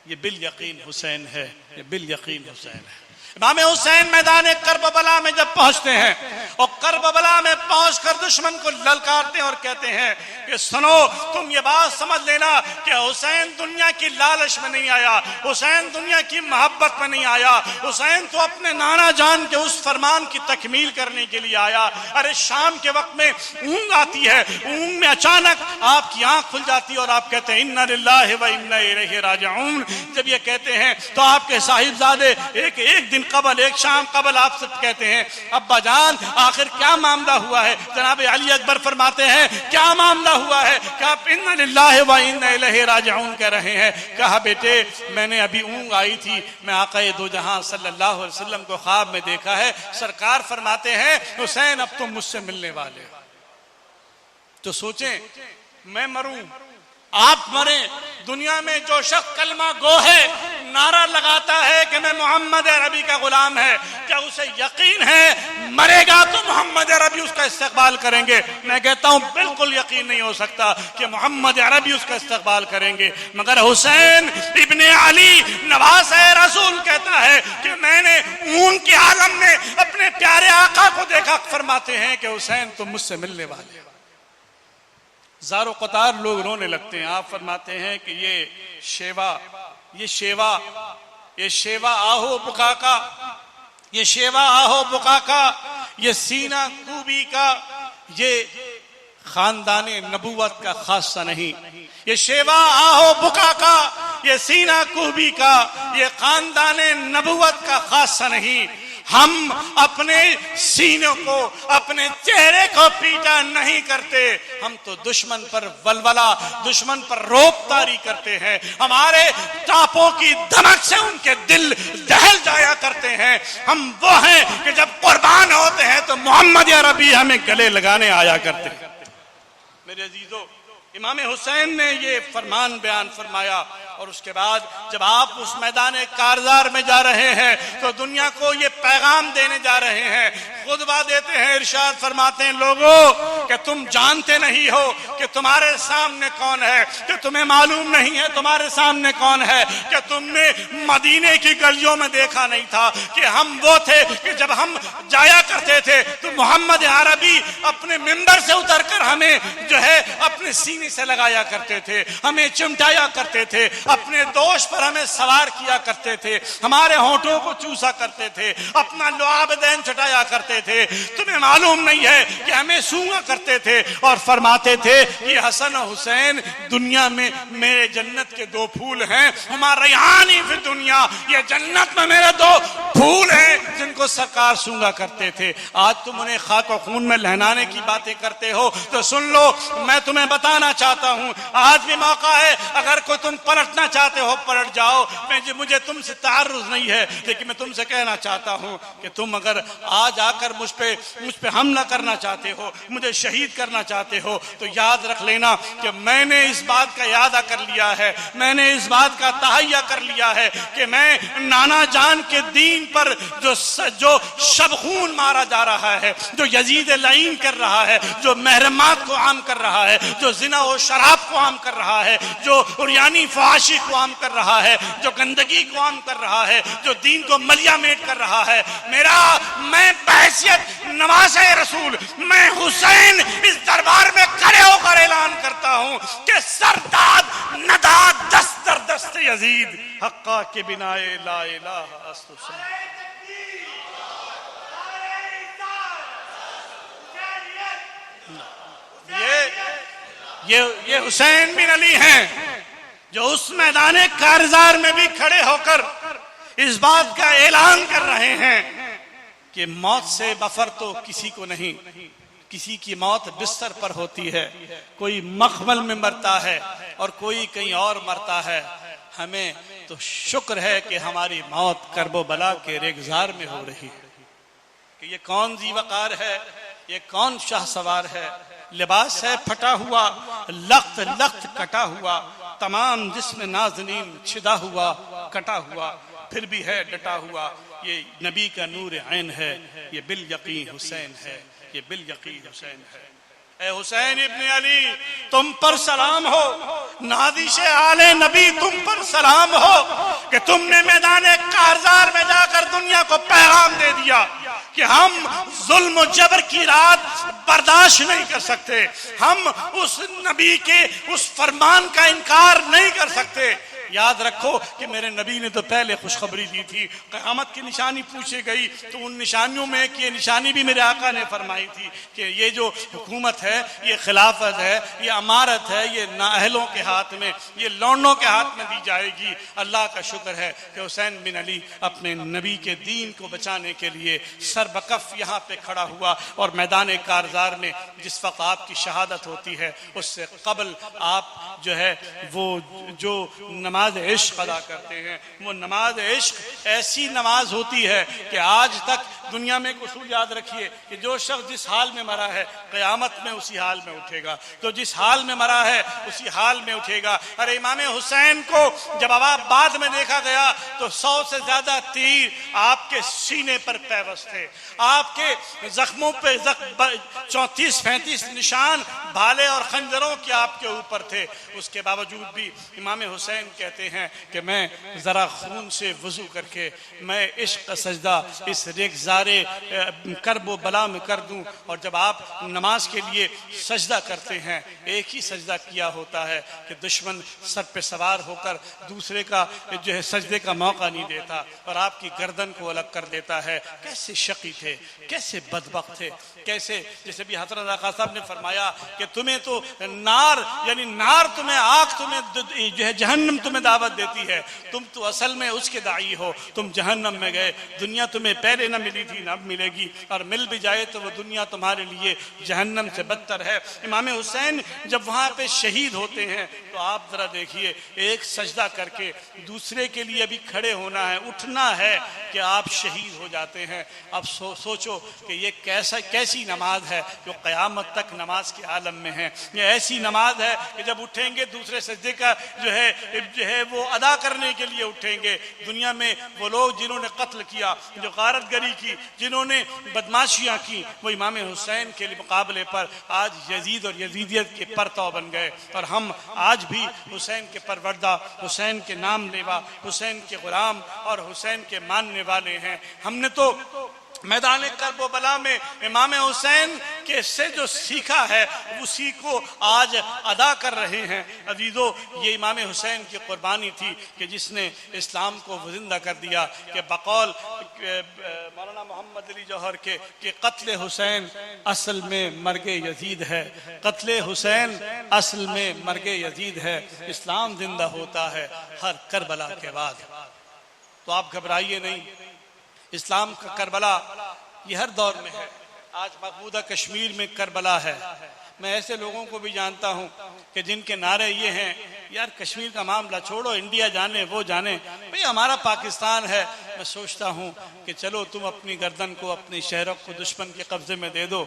ये बिल यकीन हुसैन है, ये बिल यकीन हुसैन है। इमाम हुसैन मैदान करबला में जब पहुंचते हैं और करबला में पहुंचकर दुश्मन को ललकारते हैं और कहते हैं कि सुनो, तुम ये बात समझ लेना कि हुसैन दुनिया की लालच में नहीं आया, हुसैन दुनिया की मोहब्बत में नहीं आया, हुसैन तो अपने नाना जान के उस फरमान की तकमील करने के लिए आया। अरे शाम के वक्त में ऊँग आती है, ऊँग में अचानक आपकी आंख खुल जाती है और आप कहते हैं इन्ना लिल्लाहि व इन्ना इलैहि राजिऊन। जब ये कहते हैं तो आपके साहिबजादे एक दिन कबल, एक शाम कबल आपसे कहते हैं अब्बा जान आखिर क्या मामला हुआ है। जनाब अली अकबर फरमाते हैं क्या मामला हुआ है, क्या आप इन्ना लिल्लाहि व इन्ना इलैहि राजिऊन कह रहे हैं। कहा बेटे मैंने अभी ऊँग आई थी, मैं आक़ाए दो जहां सल्लल्लाहु अलैहि वसल्लम को ख्वाब में देखा है, सरकार फरमाते हैं हुसैन अब तुम मुझसे मिलने वाले हो। तो सोचें मैं मरूं आप मरे, दुनिया में जो शख्स कलमा गो है, नारा लगाता है कि मैं मोहम्मद अरबी का गुलाम है, क्या उसे यकीन है मरेगा तो मोहम्मद अरबी उसका इस्तकबाल करेंगे? मैं कहता हूं बिल्कुल यकीन नहीं हो सकता कि मोहम्मद अरबी उसका इस्तकबाल करेंगे। मगर हुसैन इब्ने अली नवासे रसूल कहता है कि मैंने ऊन के आलम में अपने प्यारे आका को देखा। फरमाते हैं कि हुसैन तुम मुझसे मिलने वाले। ज़ारो कतार लोग रोने लगते हैं। आप फरमाते हैं कि ये शेवा आहो बुका का, ये शेवा आहो बुका का, ये सीना कूबी का, ये खानदाने नबूवत का खासा नहीं। ये शेवा आहो बुका का, ये सीना कूबी का, ये खानदाने नबूवत का खासा नहीं। हम अपने सीनों को, अपने चेहरे को पीटा नहीं करते, हम तो दुश्मन पर वलवला, दुश्मन पर रोबतारी करते हैं। हमारे टापों की धमक से उनके दिल दहल जाया करते हैं। हम वो हैं कि जब कुर्बान होते हैं तो मोहम्मद अरबी हमें गले लगाने आया करते हैं। मेरे अजीजों, इमाम हुसैन ने ये फरमान बयान फरमाया और उसके बाद जब आप उस मैदान कारजार में जा रहे हैं तो दुनिया को ये पैगाम देने जा रहे हैं, खुतबा देते हैं, इरशाद फरमाते हैं लोगों कि तुम जानते नहीं हो कि तुम्हारे सामने कौन है, कि तुम्हें मालूम नहीं है तुम्हारे सामने कौन है, कि तुमने मदीने की गलियों में देखा नहीं था कि हम वो थे कि जब हम जाया करते थे तो मोहम्मद अरबी अपने मिंबर से उतरकर हमें जो है अपने सीने से लगाया करते थे, हमें चिमटाया करते थे, अपने दोष पर हमें सवार किया करते थे, हमारे होठों को चूसा करते थे, अपना लुआब दैन चटाया करते थे। तुम्हें मालूम नहीं है कि हमें सूंघा करते थे और फरमाते थे कि हसन और हुसैन दुनिया में मेरे जन्नत के दो फूल हैं, हमारा रैहानी फिर दुनिया, ये जन्नत में मेरे दो फूल हैं जिनको सरकार सूंघा करते थे। आज तुम उन्हें खाक और खून में लहनाने की बातें करते हो तो सुन लो, मैं तुम्हें बताना चाहता हूं आज भी मौका है, अगर कोई तुम पलटना चाहते हो पलट जाओ। मुझे तुमसे तारुज नहीं है, लेकिन मैं तुमसे कहना चाहता हूं कि तुम अगर आज आकर मुझ पे हमला करना चाहते हो, मुझे शहीद करना चाहते हो, तो याद रख लेना कि मैंने इस बात का यादा कर लिया है, मैंने इस बात का तहैया कर लिया है कि मैं नाना जान के दीन पर जो शबखून मारा जा रहा है, जो यजीद लईन कर रहा है, जो महरमात को आम कर रहा है, जो जिना और शराब को आम कर रहा है, जो उरियानी फहाशी को आम कर रहा है, जो गंदगी को आम कर रहा है, जो दीन को मलिया मेट कर रहा है, मैं बहैसियत नवासे रसूल, मैं हुसैन इस दरबार में खड़े होकर ऐलान करता हूं कि सरदाद नदाद दस्त दर दस्त यजीद हक्का के बिना ला इलाहा अस्तुसम। ये हुसैन बिन अली हैं जो उस मैदान कारजार में भी खड़े होकर इस बात का ऐलान कर रहे हैं कि मौत से बफर तो किसी को नहीं, किसी की मौत बिस्तर पर होती है, कोई मखमल में मरता है और कोई कहीं और मरता है। हमें तो शुक्र है कि हमारी मौत करबला के रेगजार में हो रही है। कि ये कौन जीवकार है, ये कौन शाह सवार है, लिबास है फटा हुआ, लख्त लख्त कटा हुआ, तमाम जिस्म नाज़नीन छिदा हुआ कटा हुआ, फिर भी है डटा हुआ। ये नबी का नूर ऐन है, ये बिल यकीन हुसैन है, ये बिल यकीन हुसैन है। ए हुसैन इब्न अली, तुम पर सलाम हो, नादिश आले नबी तुम पर सलाम हो कि तुमने मैदान कारजार में जाकर दुनिया को पैगाम दे दिया कि हम जुल्म जबर की रात बर्दाश्त नहीं कर सकते, हम उस नबी के उस फरमान का इनकार नहीं कर सकते। याद रखो कि मेरे नबी ने तो पहले खुशखबरी दी थी, क़यामत की निशानी पूछी गई तो उन निशानियों में एक ये निशानी भी मेरे आका ने फरमाई थी कि ये जो हुकूमत है, ये खिलाफत है, ये अमारत है, ये नाअहलों के हाथ में, ये लौंडों के हाथ में दी जाएगी। अल्लाह का शुक्र है कि हुसैन बिन अली अपने नबी के दीन को बचाने के लिए सरबकफ यहाँ पे खड़ा हुआ और मैदान कारजार में जिस वक्त आपकी शहादत होती है उससे कबल आप जो है वो जो नमाज इश्क अदा करते हैं, वो नमाज इश्क ऐसी नमाज होती है कि आज तक दुनिया में एक उसूल याद रखिए कि जो शख्स जिस हाल में मरा है क़यामत में उसी हाल में उठेगा, तो जिस हाल में मरा है उसी हाल में उठेगा। अरे इमाम हुसैन को जब बाद में देखा गया तो 100 से ज्यादा तीर आपके सीने पर पैवस्त थे, आपके जख्मों पे 34-35 निशान भाले और खंजरों के आपके ऊपर थे। उसके बावजूद भी इमाम हुसैन कहते हैं कि मैं जरा खून से वजू करके मैं इश्क का सजदा इस रेगजारे करबो बला में कर दूं। और जब आप नमाज के लिए सजदा करते हैं एक ही सजदा किया होता है कि दुश्मन सर पे सवार होकर दूसरे का जो है सजदे का मौका नहीं देता और आपकी गर्दन को अलग कर देता है। कैसे शकी थे, कैसे बदबख्त थे, कैसे जैसे भी हज़रत आका साहब ने फरमाया कि तुम्हें तो नार यानी नार तुम्हें आग तुम्हें जो है जहन्नम तुम्हें दावत देती है, तुम तो असल में उसके दाई हो, तुम जहन्नम में गए। दुनिया तुम्हें पहले न मिली थी न अब मिलेगी और मिल भी जाए तो वो दुनिया तुम्हारे लिए जहन्नम से बदतर है। इमाम हुसैन जब वहाँ पे शहीद होते हैं तो आप जरा देखिए एक सजदा करके दूसरे के लिए भी खड़े होना है, उठना है कि आप शहीद हो जाते हैं। अब सोचो कि ये कैसी नमाज है जो क़यामत तक नमाज के आलम में है। ये ऐसी नमाज है कि जब उठेंगे दूसरे सजदे का जो है वो अदा करने के लिए उठेंगे। दुनिया में वो लोग जिन्होंने कत्ल किया, जो गारतगरी की, जिन्होंने बदमाशियां की, वो इमाम हुसैन के मुकाबले पर आज यजीद और यजीदियत के परतौ बन गए। और हम आज भी हुसैन के परवरदा, हुसैन के नाम लेवा, हुसैन के गुलाम और हुसैन के मानने वाले हैं। हमने तो मैदान करबला में इमाम हुसैन के से जो सीखा है उसी को आज अदा कर रहे हैं। अजीजों, ये इमाम हुसैन की कुर्बानी थी कि जिसने इस्लाम को जिंदा कर दिया कि बकौल मौलाना मोहम्मद अली जौहर के कि कत्ल हुसैन असल में मर्गे यजीद है, कत्ल हुसैन असल में मर्गे यजीद है। इस्लाम जिंदा होता है हर करबला के बाद। तो आप घबराइए नहीं, इस्लाम का करबला ये हर दौर में है। आज मकबूदा कश्मीर में करबला है। मैं ऐसे लोगों को भी जानता हूं कि जिनके नारे ये हैं, यार कश्मीर का मामला छोड़ो, इंडिया जाने वो जाने, भाई हमारा पाकिस्तान है। मैं सोचता हूं कि चलो तुम अपनी गर्दन को, अपनी शहरों को दुश्मन के कब्जे में दे दो,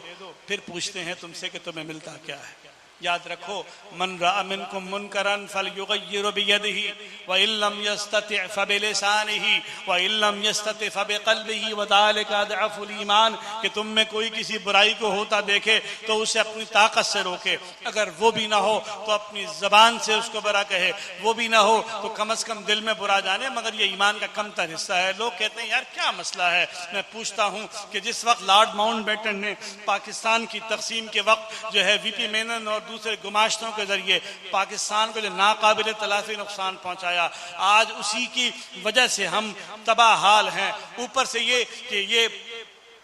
फिर पूछते हैं तुमसे कि तुम्हें मिलता क्या है। याद रखो, मन रअ मिनकुम मुनकरन फलयुगय्यिरु बियदिही व इल्लम यस्तति फबिलिसानिही व इल्लम यस्तति फबिक़ल्बिही व ज़ालिका अज़अफ़ुल ईमान। कि तुम में कोई किसी बुराई को होता देखे तो उसे अपनी ताकत से रोके, अगर वो भी ना हो तो अपनी ज़बान से उसको बुरा कहे, वो भी ना हो तो कम से कम दिल में बुरा जाने, मगर ये ईमान का कमतर हिस्सा है। लोग कहते हैं यार क्या मसला है। मैं पूछता हूँ कि जिस वक्त लॉर्ड माउंटबेटन ने पाकिस्तान की तकसीम के वक्त जो है वीपी मेनन और दूसरे गुमाश्तों के जरिए पाकिस्तान को जो नाकाबिल तलाफी नुकसान पहुंचाया, आज उसी की वजह से हम तबाह हाल हैं। ऊपर से ये कि ये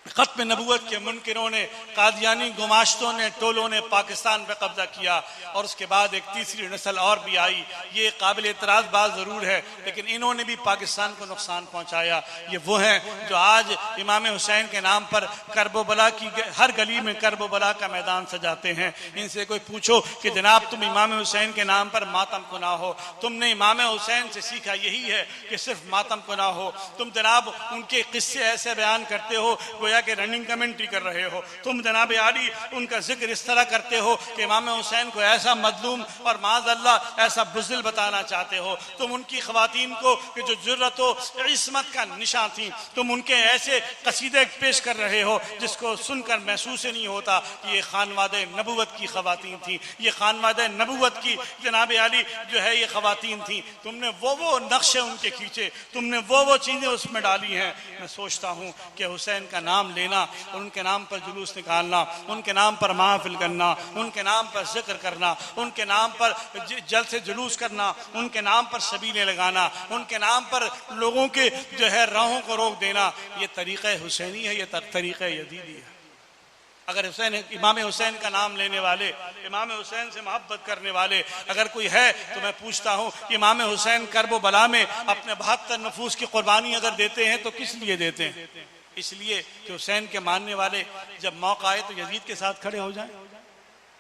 खत्म नबूवत के मुनकिरों ने, कादियानी गुमाश्तों ने, टोलों ने पाकिस्तान पे कब्जा किया और उसके बाद एक तीसरी नस्ल और भी आई। ये काबिल एतराज़ बात ज़रूर है, लेकिन इन्होंने भी पाकिस्तान को नुकसान पहुंचाया। ये वो हैं जो आज इमाम हुसैन के नाम पर करबला की हर गली में करबला का मैदान सजाते हैं। इनसे कोई पूछो कि जनाब तुम इमाम हुसैन के नाम पर मातम को ना हो, तुमने इमाम हुसैन से सीखा यही है कि सिर्फ मातम को ना हो। तुम जनाब उनके किस्से ऐसे बयान करते हो गोया के रनिंग कमेंट्री कर रहे हो, तुम जनाब आली उनका जिक्र इस तरह करते हो कि इमाम हुसैन को ऐसा मजलूम और माज़अल्लाह ऐसा बुज़दिल बताना चाहते हो, तुम उनकी ख़वातीन को कि जो जुर्रत व इस्मत का निशान थी, तुम उनके ऐसे कसीदे पेश कर रहे हो जिसको सुनकर महसूस ही नहीं होता कि ये खानवादे नबूवत की ख़वातीन थी, ये खानवादे नबूवत की जनाब आली जो है ये ख़वातीन थी। तुमने वो नक्शे उनके खींचे, तुमने वो चीज़ें उसमें डाली हैं। मैं सोचता हूँ कि हुसैन का नाम लेना और उनके नाम पर जुलूस निकालना, उनके नाम पर महफिल करना, उनके नाम पर जिक्र करना, उनके नाम पर जल्द से जुलूस करना, उनके नाम पर सबीलें लगाना, उनके नाम पर लोगों के जो है राहों को रोक देना, ये तरीक़ा हुसैनी है, ये तरीक़ा यजीदी है। अगर हुसैन इमाम हुसैन का नाम लेने वाले, इमाम हुसैन से मोहब्बत करने वाले अगर कोई है तो मैं पूछता हूँ इमाम हुसैन कर्ब बला में अपने 72 नफूस की कुर्बानी अगर देते हैं तो किस लिए देते हैं? इसलिए कि हुसैन के मानने वाले जब मौका आए तो यजीद के साथ खड़े हो जाएं।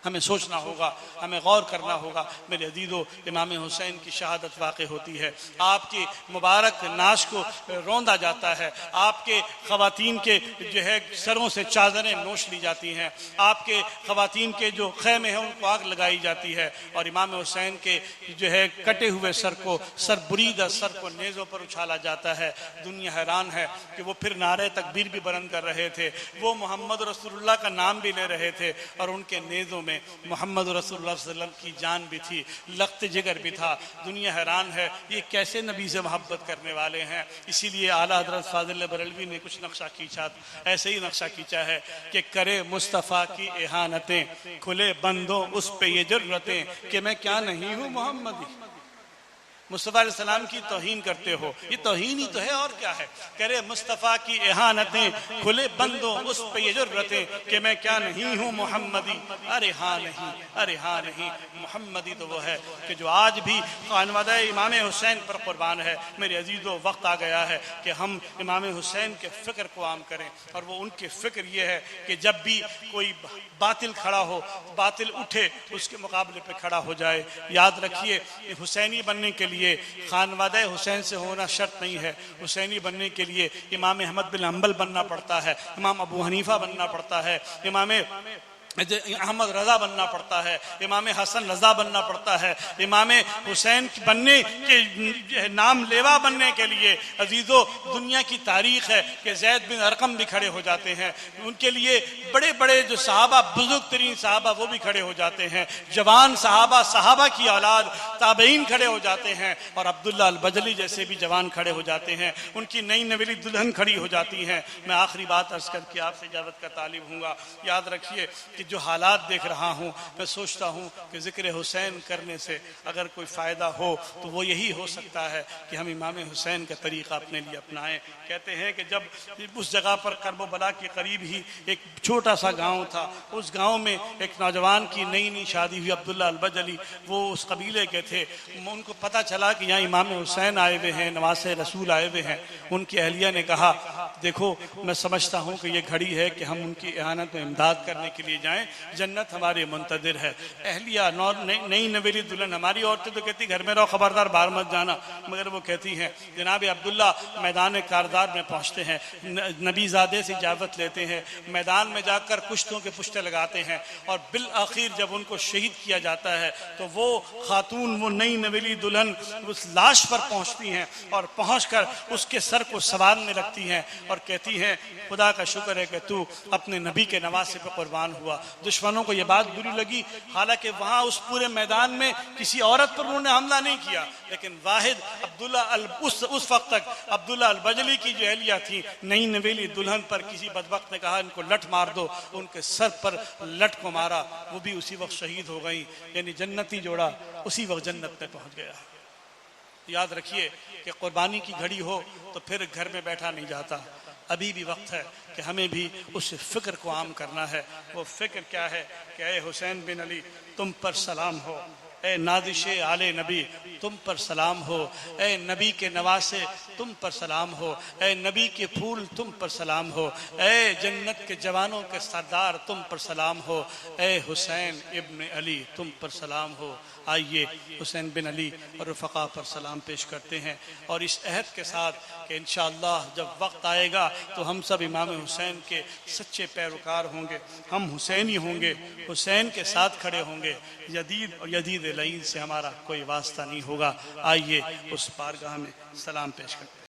हमें सोचना होगा, हमें गौर करना होगा। मेरे अजीज़ों, इमाम हुसैन की शहादत वाक़ होती है, आपकी मुबारक नाश को रौंदा जाता है, आपके ख़वातीन के जो है सरों से चादरें नोश ली जाती हैं, आपके ख़वातीन के जो खैमे हैं उनको आग लगाई जाती है और इमाम हुसैन के जो है कटे हुए सर को, सर बुरीदा सर को नेज़ों पर उछाला जाता है। दुनिया हैरान है कि वो फिर नारे तकबीर भी बुलंद कर रहे थे, वो मोहम्मद रसूलुल्लाह का नाम भी ले रहे थे और उनके नेज़ों में मोहम्मद रसूलुल्लाह सल्लल्लाहु अलैहि वसल्लम की जान भी थी, लख्त जिगर भी था। दुनिया हैरान है ये कैसे नबी से मोहब्बत करने वाले हैं। इसीलिए आला हज़रत फाज़िल बरेलवी ने कुछ नक्शा खींचा, ऐसे ही नक्शा खींचा है कि करे मुस्तफ़ा की एहानतें, खुले बंदों उस पे ये जुर्रतें कि मैं क्या नहीं हूँ मोहम्मदी। मुस्तफ़ा अलैहिस्सलाम की तौहीन करते हो, ये तौहीन ही तो है और क्या है। करे मुस्तफ़ा की एहानतें, खुले बंदों उस पे ये जुर्रतें कि मैं क्या नहीं हूँ मोहम्मदी। अरे हाँ नहीं, अरे हाँ नहीं, मोहम्मदी तो वो है कि जो आज भी खानवादा इमाम हुसैन पर कुर्बान है। मेरे अजीज़ों, वक्त आ गया है कि हम इमाम हुसैन के फ़िक्र को आम करें और वो उनके फ़िक्र ये है कि जब भी कोई बातिल खड़ा हो, बातिल उठे, उसके मुकाबले पे खड़ा हो जाए। याद रखिए, हुसैनी बनने के लिए खानवादा हुसैन से होना शर्त नहीं है। हुसैनी बनने के लिए इमाम अहमद बिन हंबल बनना पड़ता है, इमाम अबू हनीफा बनना पड़ता है, इमाम अहमद रजा बनना पड़ता है, इमाम हसन रजा बनना पड़ता है। इमाम हुसैन बनने के नाम लेवा बनने के लिए अजीज़ों दुनिया की तारीख है कि ज़ैद बिन अरकम भी खड़े हो जाते हैं, उनके लिए बड़े बड़े जो सहाबा, बुजुर्ग तरीन सहाबा वो भी खड़े हो जाते हैं, जवान सहाबा, सहाबा की औलाद ताबईन खड़े हो जाते हैं और अब्दुल्ला अल बजली जैसे भी जवान खड़े हो जाते हैं, उनकी नई नवेली दुल्हन खड़ी हो जाती हैं। मैं आखिरी बात अर्ज़ करके आपसे इजाज़त का तालिब हूँगा। याद रखिए कि जो हालात देख रहा हूँ, मैं सोचता हूँ कि ज़िक्र हुसैन करने से अगर कोई फ़ायदा हो तो वो यही हो सकता है कि हम इमाम हुसैन का तरीक़ा अपने लिए अपनाएं। कहते हैं कि जब उस जगह पर करबला के करीब ही एक छोटा सा गांव था, उस गांव में एक नौजवान की नई नई शादी हुई, अब्दुल्ला अल बजली, वो उस कबीले के थे। उनको पता चला कि यहाँ इमाम हुसैन आए हुए हैं, नवासे रसूल आए हुए हैं। उनकी अहलिया ने कहा, देखो मैं समझता हूँ कि ये घड़ी है कि हम उनकी एहानत में इमदाद करने के लिए जाएँ, जन्नत हमारे मुंतज़िर है। अहलिया नई नवेली दुल्हन, हमारी औरतें तो कहती घर में रहो, खबरदार बाहर मत जाना, मगर वो कहती हैं जनाब अब्दुल्ला मैदान कारदार में पहुँचते हैं, नबीज़ादे से इजाज़त लेते हैं, मैदान में जाकर पुश्तों के पुश्ते लगाते हैं और बिल आखिर जब उनको शहीद किया जाता है तो वो खातून, वो नई नवेली दुल्हन उस लाश पर पहुँचती हैं और पहुँचकर उसके सर को संवारने लगती हैं और कहती हैं खुदा का शुक्र है कि तू अपने नबी के नवासे पर कुर्बान हुआ। दुश्मनों को यह बात बुरी लगी, हालांकि वहां उस पूरे मैदान में किसी औरत पर उन्होंने हमला नहीं किया, लेकिन वाहिद अब्दुल्ला उस वक्त तक अब्दुल्ला अल बजली की जो अहलिया थी, नई नवेली दुल्हन पर किसी बदबख्त ने कहा इनको लठ मार दो, उनके सर पर लठ को मारा, वो भी उसी वक्त शहीद हो गई। यानी जन्नती जोड़ा उसी वक्त जन्नत में पहुंच गया। याद रखिए कि कुर्बानी की घड़ी हो तो फिर घर में बैठा नहीं जाता। अभी भी वक्त है कि हमें भी उस फ़िक्र को आम करना है। वो फ़िक्र क्या है कि ए हुसैन बिन अली, तुम पर सलाम हो, ए नादिशे आले नबी तुम पर सलाम हो, ए नबी के नवासे तुम पर सलाम हो, ए नबी के फूल तुम पर सलाम हो, ए जन्नत के जवानों के सरदार तुम पर सलाम हो, ए हुसैन इब्न अली तुम पर सलाम हो। आइए हुसैन बिन अली और रफ़क़ा पर सलाम पेश करते हैं और इस अहद के साथ कि इंशाअल्लाह जब वक्त आएगा तो हम सब इमाम हुसैन के सच्चे पैरोकार होंगे, हम हुसैनी होंगे, हुसैन के साथ खड़े होंगे, यदीद और यदीद लईन से हमारा कोई वास्ता नहीं होगा। आइए उस बारगाह में सलाम पेश करते हैं।